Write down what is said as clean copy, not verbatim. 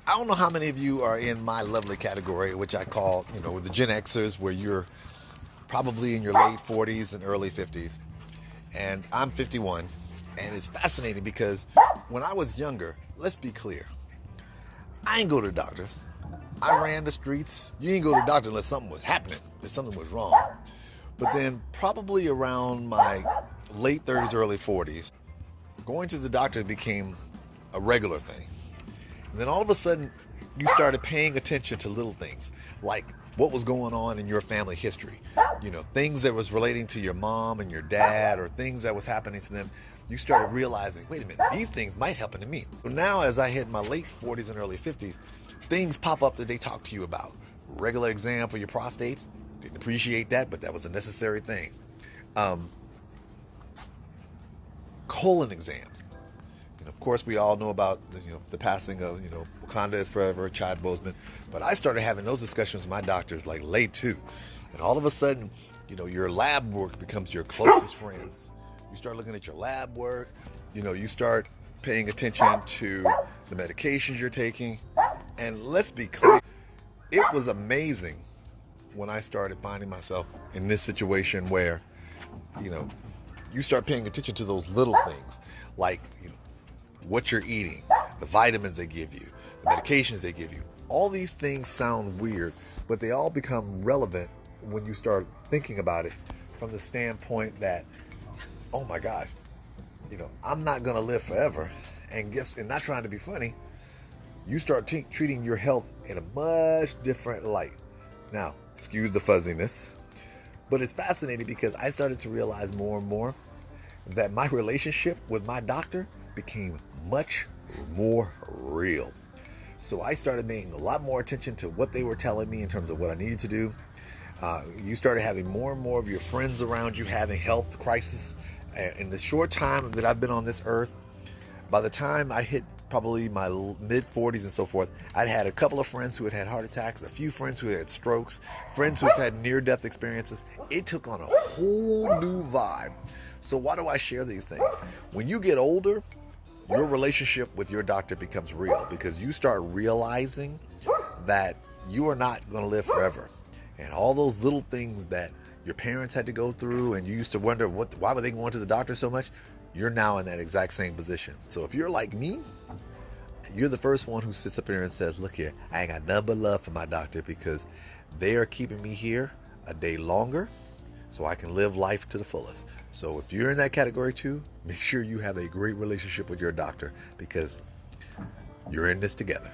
I don't know how many of you are in my lovely category, which I call, the Gen Xers, where you're probably in your late 40s and early 50s. And I'm 51. And it's fascinating because when I was younger, let's be clear, I ain't go to the doctors. I ran the streets. You ain't go to the doctor unless something was happening, that something was wrong. But then probably around my late 30s, early 40s, going to the doctor became a regular thing. And then all of a sudden, you started paying attention to little things, like what was going on in your family history. Things that was relating to your mom and your dad, or things that was happening to them. You started realizing, wait a minute, these things might happen to me. So now, as I hit my late 40s and early 50s, things pop up that they talk to you about. Regular exam for your prostate. Didn't appreciate that, but that was a necessary thing. Colon exams. Of course, we all know about the passing of Wakanda is Forever, Chad Boseman, but I started having those discussions with my doctors like late too, and all of a sudden, your lab work becomes your closest friends. You start looking at your lab work, you start paying attention to the medications you're taking, and let's be clear, it was amazing when I started finding myself in this situation where, you start paying attention to those little things, like what you're eating, the vitamins they give you, the medications they give you. All these things sound weird, but they all become relevant when you start thinking about it from the standpoint that, oh my gosh, I'm not gonna live forever. And not trying to be funny, you start treating your health in a much different light. Now, excuse the fuzziness, but it's fascinating because I started to realize more and more that my relationship with my doctor became much more real. So I started paying a lot more attention to what they were telling me in terms of what I needed to do. You started having more and more of your friends around you having health crisis. In the short time that I've been on this earth, by the time I hit probably my mid 40s and so forth, I'd had a couple of friends who had had heart attacks, a few friends who had strokes, friends who had near-death experiences. It took on a whole new vibe. So why do I share these things? When you get older, your relationship with your doctor becomes real because you start realizing that you are not going to live forever. And all those little things that your parents had to go through and you used to wonder why were they going to the doctor so much, you're now in that exact same position. So if you're like me, you're the first one who sits up here and says, look here, I ain't got nothing but love for my doctor because they are keeping me here a day longer so I can live life to the fullest. So if you're in that category too, make sure you have a great relationship with your doctor because you're in this together.